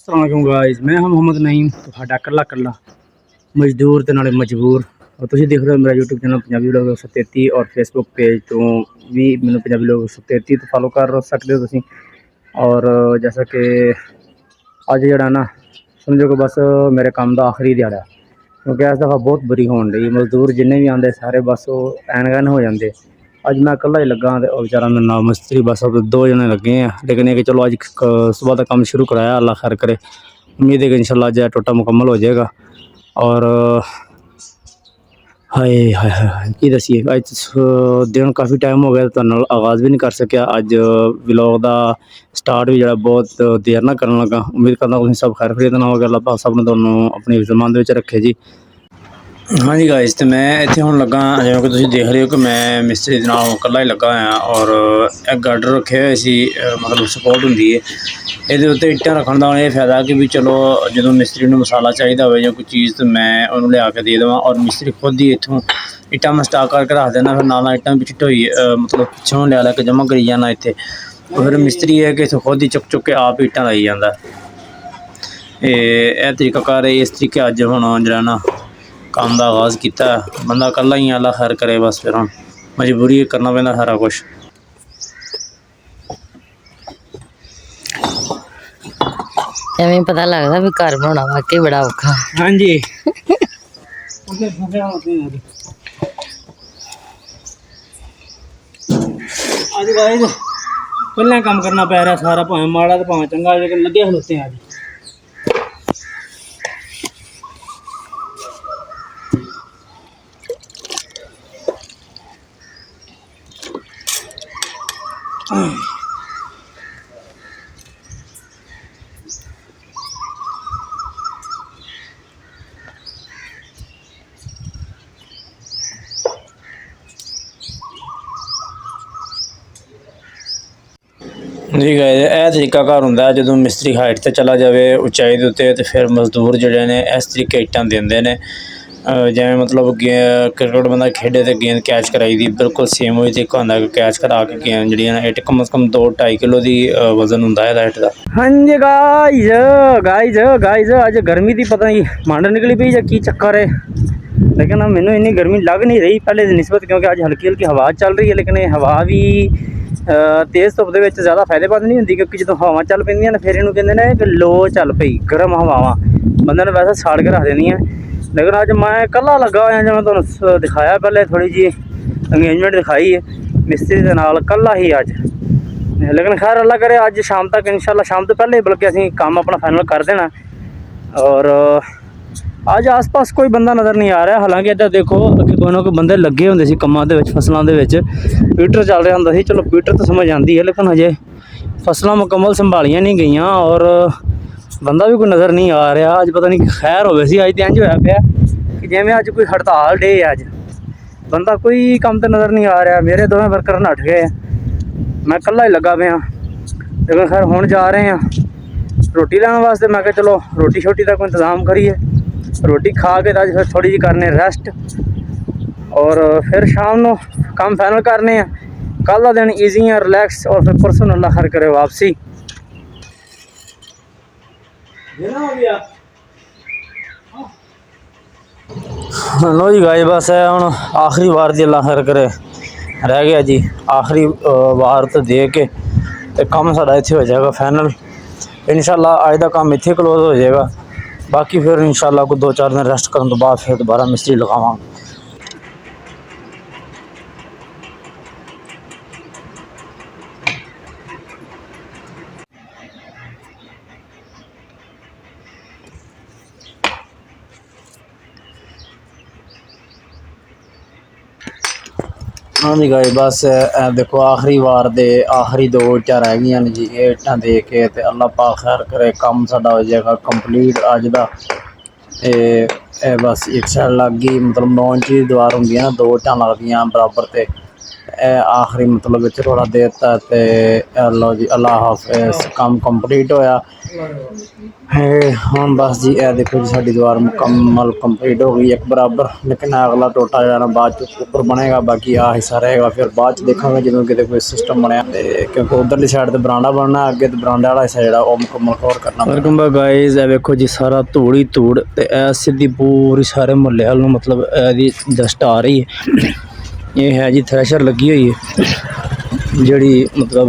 अस्सलाम वालेकुम गाइस, मैं हाँ मोहम्मद नईम, ਤੁਹਾਡਾ ਕੱਲਾ ਕੱਲਾ ਮਜ਼ਦੂਰ ਤੇ ਨਾਲੇ ਮਜਬੂਰ। और ਤੁਸੀਂ ਦੇਖ ਰਹੇ ਹੋ ਮੇਰਾ YouTube ਚੈਨਲ ਪੰਜਾਬੀ ਵਲੌਗ 133 और फेसबुक पेज ਤੋਂ ਵੀ ਮੈਨੂੰ ਪੰਜਾਬੀ ਵਲੌਗ 133 ਤੋਂ ਫੋਲੋ ਕਰ ਸਕਦੇ ਹੋ ਤੁਸੀਂ। और जैसा कि ਅੱਜ ਜਿਹੜਾ ਨਾ ਸਮਝੋ ਕਿ ਬਸ ਮੇਰੇ ਕੰਮ ਦਾ ਆਖਰੀ ਦਿਹਾੜਾ, ਕਿਉਂਕਿ ਇਸ ਦਫਾ ਬਹੁਤ ਬੁਰੀ ਹੋਣ ਡਈ। ਮਜ਼ਦੂਰ ਜਿੰਨੇ ਵੀ ਆਉਂਦੇ ਸਾਰੇ ਬਸ ਉਹ ਐਨ ਹੋ ਜਾਂਦੇ। ਅੱਜ मैं कल्ला ही लगा तो बेचारा मेरे नाल मिस्त्री बस दो जने लगे हैं, लेकिन ये कि चलो अज सुबह का काम शुरू कराया, अल्लाह खैर करे। उम्मीद है कि इंशाल्लाह अज टोटा मुकम्मल हो जाएगा। और हाय हाय हाय की दसीए, अज दिन काफ़ी टाइम हो गया तो आगाज़ भी नहीं कर सकिया। अज व्लॉग का स्टार्ट भी जो बहुत देर ना करन लगा। उम्मीद करना तुम सब खैर खरीद ना हो गया, अल्लाह पाक सब ने तुहानू अपनी ज़मान दे रखे जी। हाँ जी गाइस, तो मैं इतने हुण लगा जिवें कि तुसीं देख रहे हो कि मैं मिस्त्री दे नाल कल्ला ही लगा होया। और एक गार्डर रखे हुए सी, मतलब सपोर्ट हुंदी है इहदे उत्ते इट्टां रखण दा। ये फायदा कि भी चलो जो मिस्त्री नूं मसाला चाहिए हो या कोई चीज़ तो मैं उन्होंने लिया के दे देवां, और मिस्त्री खुद ही इत्थों इट्टां मैं स्टाक करके रख देना। फिर नाल इट्टां पिछे ढोई मतलब पिछों लिया के जमा करी जाना इत्थे। फिर मिस्त्री है कि इत्थों खुद ही चुक के आप इट्टां लाई जांदा। यह तरीकाकार है। इस तरीके अज हुण जिहड़ा ना काम का आगाज़ किया। बंदा कल्ला ही, अल्लाह खैर करे। बस फिर हम मजबूरी करना पैंदा सारा कुछ। एवें पता लगता भी घर बनाना वाकई बड़ा औखा। हाँ जी अज गाइस कल्ला काम करना पै रहा सारा, भावें माड़ा तो भावें चंगा, लेकिन लगे खलोते हैं अज। जी गाइस, यह तरीका घर होंदा है जो मिस्त्री हाइट से चला जाए उचाई के उत्ते, तो फिर मजदूर जोड़े ने इस तरीके इट्टां देंदे ने। जिवें मतलब क्रिकेट बंदा खेडे तो गेंद कैच कराई दी, बिल्कुल सेम वही तरीका होंदा कि कैच करा के गेंद जी इट कम अज़ कम 2-2.5 किलो की वजन होंदा है इट दा। हाँ जी गाइस गाइस गाइस अज गर्मी की पता नहीं मंड निकली पई या की चक्कर है, लेकिन मैनू इन्नी गर्मी लग नहीं रही पहले की निस्बत, क्योंकि अज हल्की हल्की हवा चल रही है। लेकिन ये हवा भी तेज़ धुप के ज़्यादा फायदेमंद नहीं होंगी, क्योंकि जो हवा चल पैंदियां फिर इन्हू कहते हैं कि लो चल पई, गर्म हवावां बंदे ने वैसे साड़ के रख देनियां। लेकिन अज मैं कल्ला लगा होया, जो मैं तुहानू दिखाया पहले थोड़ी जी अंगेजमेंट दिखाई है मिस्त्री के नाल, कल्ला ही अज। लेकिन खैर अल्लाह करे अज शाम तक इंशाल्लाह, शाम तो पहले बल्कि असीं काम अपना फाइनल कर देना। और अज आस पास कोई बंदा नज़र नहीं आ रहा। हालांकि इधर देखो कि कोई ना कोई बंदे लगे होंदे सी कामां दे विच, फसलों के विच पीटर चल रहा होंदा सी। चलो पीटर तो समझ आती है, लेकिन अजे फसलों मुकम्मल संभालियां नहीं गई और बंदा भी कोई नज़र नहीं आ रहा। अज पता नहीं खैर हो सी, अज तो इंज होया पिया कि जिवें अज कोई हड़ताल डे है। अज बंदा कोई काम तो नज़र नहीं आ रहा। मेरे दोवें वर्कर नठ गए, मैं कल्ला ही लगा पिया। लेकिन खैर हुण जा रहे हैं रोटी लैन वास्ते। मैं कहा चलो रोटी शोटी का कोई इंतज़ाम करिए, रोटी खा के अज फिर थोड़ी जी करने रेस्ट, और फिर शाम को काम फाइनल करने हैं। कल का दिन ईजी है, रिलैक्स, और फिर परसों अल्लाह खैर करे वापसी। लो जी गाइस, बस है हुण आखिरी वार दी अल्लाह खैर करे रह गया जी। आखिरी वार तो दे के काम साडा इत्थे हो जाएगा फाइनल। इंशाल्लाह अज दा काम इत्थे क्लोज हो जाएगा। बाकी फिर इंशाल्लाह कोई 2-4 दिन रेस्ट करने तो बाद फिर दोबारा मिस्त्री लगावांगे। हाँ जी गाइस, बस देखो आखिरी वार दे आखिरी 2 इट्टां रह गई ने जी। ये इट्टां दे के ते अल्लाह पाक खैर करे काम साडा हो जाएगा कंप्लीट अज दा। बस एक साइड लग गई, मतलब 9 इंच की दीवार होंदी है ना, 2 इट्टां लगदियां बराबर ते आखिरी मतलब इत्थे थोड़ा देता ते लो जी अल्लाह हाफिज़ काम कंप्लीट होया हुण बस जी देखो जी साडी दीवार मुकम्मल कंप्लीट हो गई एक बराबर लेकिन अगला टोटा जो है ना बाद च उपर बनेगा बाकी आ हिस्सा रहेगा फिर बाद च देखा जो कि कोई सिस्टम बनया क्योंकि उधरली साइड तो बरांडा बनना अगे तो बरांडे वाला हिस्सा जो मुकम्मल कवर करना वेलकम बैक गाइस देखो जी सारा धूड़ ही धूड़ ते सीधी पूरी सारे मुहल्ले वाल मतलब डस्ट आ रही है ये है जी थ्रैशर लगी हुई है जिहड़ी मतलब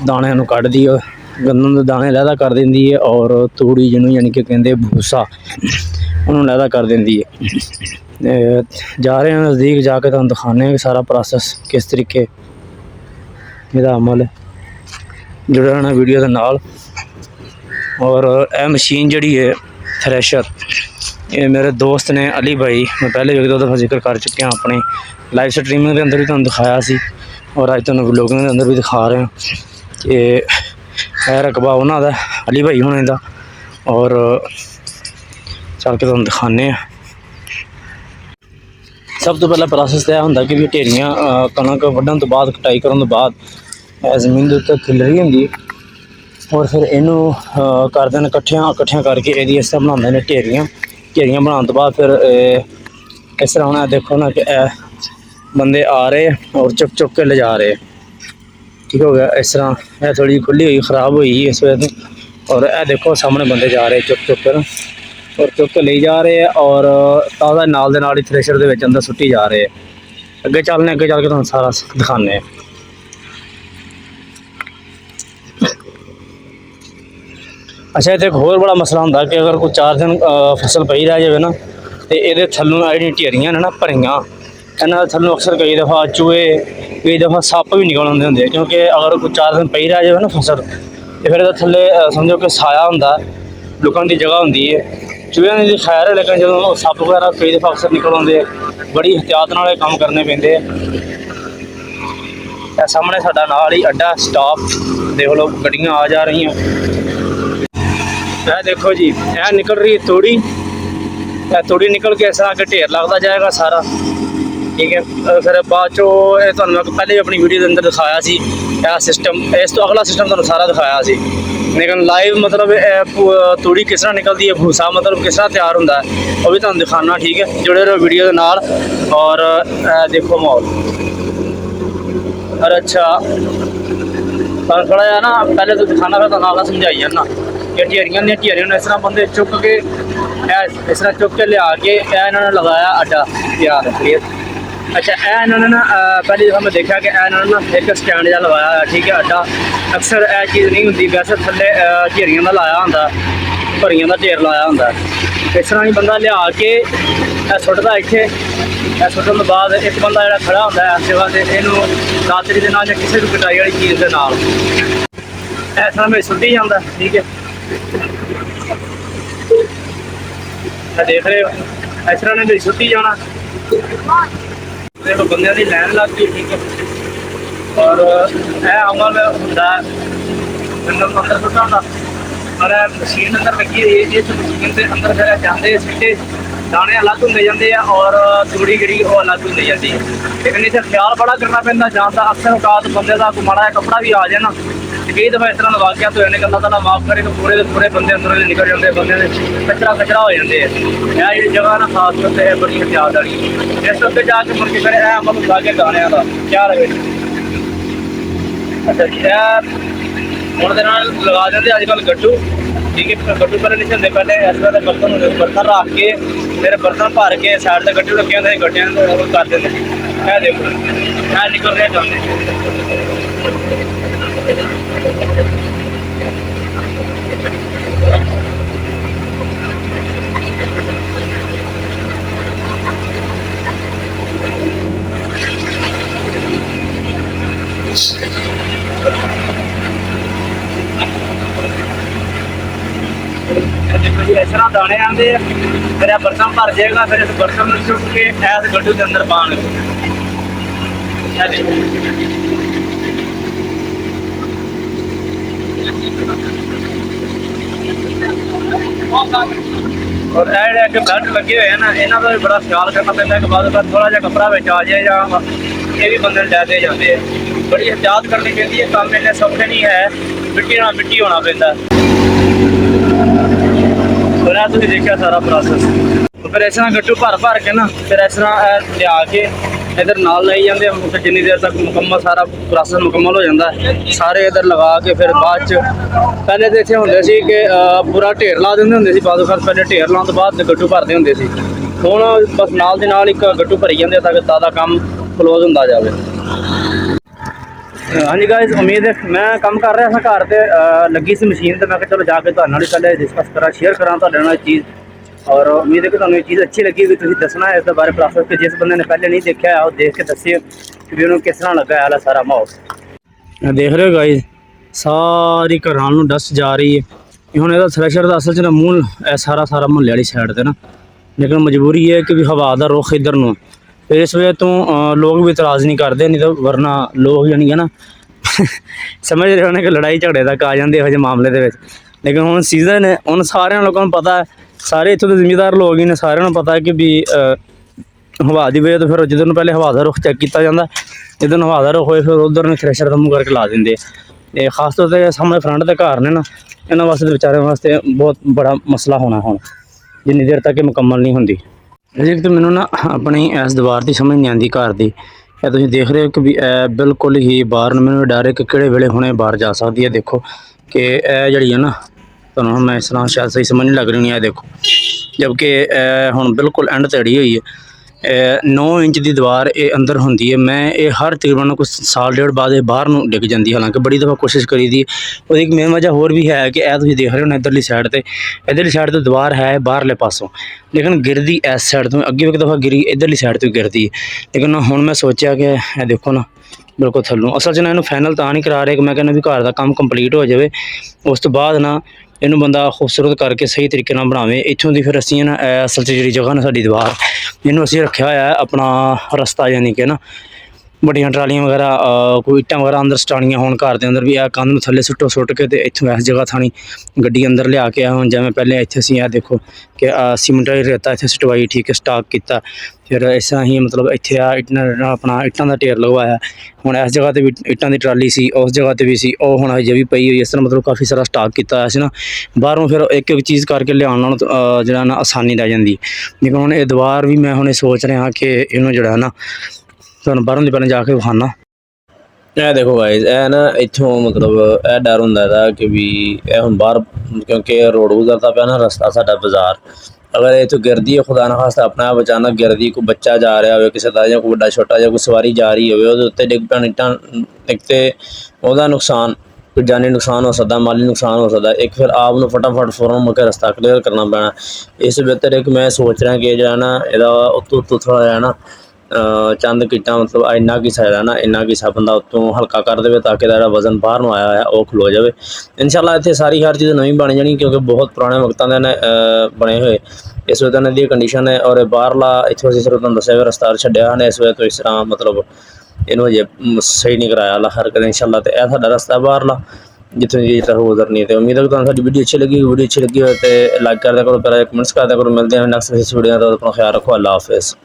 दाणियां नूं कढदी है गंदम के दाने लैदा कर देंदी है और तूड़ी जिन्होंने यानी कि कहते भूसा उन्होंने लैदा कर देंदी है जा रहे हैं नज़दीक जाके तुहानूं दिखाने हैं सारा प्रोसैस किस तरीके इहदा अमल है जुड़े रहना वीडियो के नाल और यह मशीन जिहड़ी है थ्रैशर ये मेरे दोस्त ने अली भाई मैं पहले भी एक दो दफ़ा जिक्र कर चुके हैं अपने लाइव स्ट्रीमिंग के अंदर भी तुहानूं दिखाया सी और अज तुहानूं व्लॉगिंग के अंदर भी दिखा रहे हैं कि यह रकबा उन्हों का अली भाई होने का और चल के तुहानूं दिखाने हैं। सब तो पहला प्रोसैस तो यह होंदा कि भी ढेरियां कणक वड्ढण तो बाद कटाई करन तो बाद जमीन के उत्ते खिलरी होंदी और फिर इनू करते हैं कट्ठियां करके ये इस तरह बनाते हैं ढेरियां बनाने तो बाद फिर इस तरह होना देखो ना कि बंदे आ रहे और चुक चुक के ले जा रहे ठीक हो गया। इस तरह यह थोड़ी खुली हुई ख़राब हुई इस वजह से और यह देखो सामने बंदे जा रहे चुक चुक कर और चुक के ले जा रहे हैं और ताज़ा नाल दे नाल ही थ्रैशर दे विच अंदर सुट्टी जा रहे हैं। अगे चल के तुहानूं सारा दिखाने हैं। अच्छा इत्थे एक होर बड़ा मसला होंदा कि अगर कोई 4 दिन फसल पई रह जाए ना तो ये थल्लों जिहड़ियां ढेरियां ने ना भरियां इन्हां थल्लों अक्सर कई दफ़ा चूहे कई दफ़ा सप्प भी निकल आते होंगे क्योंकि अगर कोई 4 दिन पई रह जाए ना फसल तो फिर थल्ले समझो कि साया होंदा लुकण की जगह होंदी है चूहियां दी खैर है लेकिन जो सप्प वगैरह कई दफ़ा अक्सर निकल आते बड़ी एहतियात नाल काम करने पैंदे सामने साडा नाल ही अड्डा स्टाफ देख लो गड्डियां आ जा रही हैं। यह देखो जी यह निकल रही है तूड़ी तूड़ी निकल के इस तरह के ढेर लगता जाएगा सारा ठीक है। फिर बाद चो मैं पहले भी अपनी वीडियो के अंदर दिखाया सी यह सिस्टम इस तो अगला सिस्टम तुहानूं सारा दिखाया सी लेकिन लाइव मतलब तूड़ी किस तरह निकलती है भूसा मतलब किस तरह तैयार होंदा है वो भी तुहानूं दिखाना ठीक है। जुड़े रहो वीडियो के नाल और देखो माहौल और अच्छा थोड़ा जा ना पहले तो दिखाना फिर तुहानूं अगला समझाई जाना कि ढेरियां इस तरह बंदे चुक के इस तरह चुक के लिया के इन्होंने लगाया अड्डा तैयार क्लियर। अच्छा इन्होंने ना पहली दफ़ा मैं देखा कि इन्होंने ना एक स्टैंड जहा लगाया ठीक है अड्डा अक्सर यह चीज़ नहीं होंगी वैसे थल्ले ढेरियां का लाया होंदा भरियां का ढेर लाया होंदा इस तरह ही बंदा लिया के सुट्टदा इत्थे सुट्टण तो बाद एक बंदा जो खड़ा होंदा है इस जगह से इनू दातरी के नाल या किसी भी कटाई वाली चीज़ के नाल इस तरह में सुट्टी जांदा ठीक है। देख रहे हो इस तरह ने मेरी छुट्टी जाना देखो बंदे की लैन लग गई ठीक है और यह अमल होंदा अंदर सुट्टा होंदा और मशीन अंदर लगी हुई है इस मशीन के अंदर फिर जाते सिट्टे दाने अलग होंगे जाते हैं और तूड़ी जी अलग होंगी जाती है लेकिन इसे ख्याल बड़ा करना पैंदा जाता अक्सर औकात बंदे का कोई माड़ा कपड़ा भी आ जाए ना कई दफ़ा इस तरह वाक़ तो होने अल्लाह ताला माफ़ करे तो पूरे बंदे अंदर निकल जाते बंदे कचरा हो जाते हैं। यह जगह ना खास तौर पर बड़ी एहतियात वाली इस अगे जाके मुड़ के फिर यह अमल ला के गाने का क्या रहे। अच्छा जी यह हुण लगा देंगे अजकल गड्डू ठीक है गड्डू पहले नहीं चलते पहले इस तरह बर्तन रख के फिर बर्तन भर के साइड से गड्डू रखे होंगे गड्डियां कर देंगे यह देखो यह निकल रहे जाते इस तरह दाने आते हैं फिर बर्तन भर जाएगा फिर इस बर्तन में चुक के इस गड्डू के अंदर पान और बेल्ट लगे हुए हैं ना इन्हों का भी बड़ा ख्याल करना पैंदा कि बाद थोड़ा जहा कपड़ा आ जाए या ਇਹ ਵੀ ਬੰਦੇ ਨੂੰ ਲੈ ਕੇ ਜਾਂਦੇ ਆ। ਬੜੀ ਇhtiyat ਕਰਨੀ ਪੈਂਦੀ ਹੈ, ਕੰਮ ਇੰਨੇ ਸੌਖੇ ਨਹੀਂ ਹੈ, ਮਿੱਟੀ ਨਾਲ ਮਿੱਟੀ ਹੋਣਾ ਪੈਂਦਾ। ਬੜਾ ਤੁਸੀਂ ਦੇਖਿਆ ਸਾਰਾ ਪ੍ਰੋਸੈਸ। ਫਿਰ ਇਸ ਤਰ੍ਹਾਂ ਗੱਟੂ ਭਰ ਕੇ ਨਾ ਫਿਰ ਇਸ ਤਰ੍ਹਾਂ ਲਿਆ ਕੇ इधर नाल लाई जाते हैं, फिर जिन्नी देर तक मुकम्मल सारा प्रोसैस मुकम्मल हो जाता है सारे इधर लगा के फिर बाद पहले तो इतने होंगे सी कि पूरा ढेर ला देंगे होंगे सी, बाद पहले ढेर लाने तो बाद गट्टू भरते होंगे सी। हुण बस नाल दे नाल एक गट्टू भरी जाते ताकि ताज़ा काम क्लोज होंदा जाए। हाँ जी गाइस, उम्मीद है मैं काम कर रहा था घर से लगी सी मशीन, तो मैं चलो जाके तुहाडे नाल पहले डिस्कस करा, शेयर करा तुहाडे नाल चीज़। और उम्मीद है कि तुहानू ये चीज़ अच्छी लगी भी, तुसीं दसना है इस बारे प्रोसैस कि जिस बंदे ने पहले नहीं देखा है वो देख के दसिए कि भी उन्होंने किस तरह लगा है सारा माहौल। देख रहे हो गाइस, सारी घरां नूं डस्ट जा रही है। हुण इहदा थ्रैशर दा असल च ना मूल सारा मुहल्ले वाली साइड ते ना, लेकिन मजबूरी है कि भी हवा दा रुख इधर नूं, फिर इस वजह तो लोग भी इतराज़ नहीं करते, नहीं तो वरना लोग जानी कि ना समझ रहे होने कि लड़ाई झगड़े तक आ जाते इहो जिहे मामले दे विच। लेकिन हुण सीजन है, हुण सारे लोगों को पता है, सारे इत्थों के जिमीदार लोग ही ने, सारे पता है कि भी हवा की वजह तो फिर जिधर पहले हवा का रुख चेक किया जाता, जिधर हवा का रुख होए फिर उधर ने थ्रैशर का मुँह करके ला देंगे। ये खास तौर पर सामने फ्रंट के घर ने ना, इन्होंने वास्ते बेचारे वास्ते बहुत बड़ा मसला होना हुण जिन्नी देर तक मुकम्मल नहीं होंदी। जी तो मैनू ना अपनी इस दीवार की समझ नहीं आती घर की। ਇਹ ਤੁਸੀਂ देख रहे हो कि भी बिल्कुल ही बाहर मैंने डर है कि किहड़े वेले हुणे बाहर जा सकती है। देखो कि जी है ना, तो मैं इस तरह शायद सही समझ नहीं लग रही है। देखो जबकि हुण बिल्कुल एंड ते अड़ी हुई है, 9 इंच की दीवार ये अंदर होंदी है। मैं ये हर तकरीबन कुछ साल डेढ़ बाद बाहर नूं डिग जाती, हालांकि बड़ी दफ़ा कोशिश करी दी। और एक मेन वजह होर भी है कि यह तुसीं देख रहे हो ना इधरली साइड तो दीवार है बाहरले पासों, लेकिन गिरदी इस साइड तो अगे एक दफ़ा गिरी इधरली साइड तो गिरदी। लेकिन हुण मैं सोचा कि यह देखो ना बिल्कुल थल्लों, असल च ना इन्हूं फाइनल तां नहीं करा रहे कि मैं कहना भी घर का काम कंप्लीट हो जाए, उस तो बाद ना इनू बंदा खूबसूरत करके सही तरीके नाल बनावे। इत्थों दी फिर असीं ना असल च जिहड़ी जगह ना साडी दीवार, इनू असीं रखिया होया है अपना रस्ता, यानी कि ना बड़ियां ट्रालियां वगैरह कोई इट्टां वगैरह अंदर सटाणियां होण घर दे अंदर भी, कंध नूं थल्ले सुट के ते इत्थों इस जगह थानी गड्डी अंदर लिया के हुण जिवें पहले इत्थे असीं देखो कि सीमेंट वाली रेता इत्थे सटवाई, ठीक है, स्टाक किया, फिर इस तरह ही मतलब इत्थे अपना इट्टां दा ढेर लगवाया। हुण इस जगह ते भी इट्टां दी ट्राली सी, उस जगह ते भी सी, ओह हुण अजे भी पई हुई। इस तरह मतलब काफ़ी सारा स्टाक किया सी ना, बाहरों फिर एक एक चीज़ करके लियाउण नाल जिहड़ा ना आसानी रह जांदी। लेकिन हुण ये दीवार भी मैं हुण सोच रहा कि इहनूं जिहड़ा ना तुहानूं बाहरों दी पहले जाके विखाना। ਇਹ देखो गाइस, ਇਹ ना इत्थों मतलब ਇਹ डर ਹੁੰਦਾ ਇਹਦਾ कि भी ਇਹ ਹੁਣ ਬਾਹਰ क्योंकि रोड गुजरता पिया ना रस्ता साडा बाजार, अगर इत्थों गिरदी है खुदा ना खास्ता अपना आप अचानक गिरदी, कोई बच्चा जा रहा हो किसी का, या कोई बड़ा छोटा या कोई सवारी जा रही हो उत्ते डिग पैण इट्टां, एक तो ਉਹਦਾ नुकसान, कोई जानी नुकसान हो सकता, माली नुकसान हो सकता, एक फिर आप फटाफट फौरन मुड़ के रस्ता क्लीयर करना पैना। इस बेहतर है कि मैं सोच रहा कि जो ना ਇਹਦਾ उत्तों थोड़ा जिहा ना चंद किट्टां मतलब इन्ना की सा है ना, इन्ना की सा बंदा उत्तों हल्का कर दे ताकि जिहड़ा वजन बाहर नूं आया है वो खलो जाए। इंशाअल्लाह इत्थे सारी हर चीज़ नवीं बन जानी, क्योंकि बहुत पुराने वक्तां दे ने बने हुए इस वजह इन्हां दी कंडीशन है। और बाहरला इत्थों असीं सिर्फ तुहानूं दस्सिया भी रस्ता छड्डिया ने, इस वजह तो इस तरह मतलब इन्हूं अजे सही नहीं कराया अल्लाह खैर करे इंशाअल्लाह। तो यह साडा रस्ता बाहरला जितनी जी तरह गुजरनी है। तो उम्मीद है कि तुहानूं साडी वीडियो अच्छी लगी हो तो लाइक कर दिया करो, पहले कमेंट्स कर दिया करो। मिलते हैं नेक्स्ट वीडियो, तो अपना ख्याल रखो, अल्लाह हाफिज़।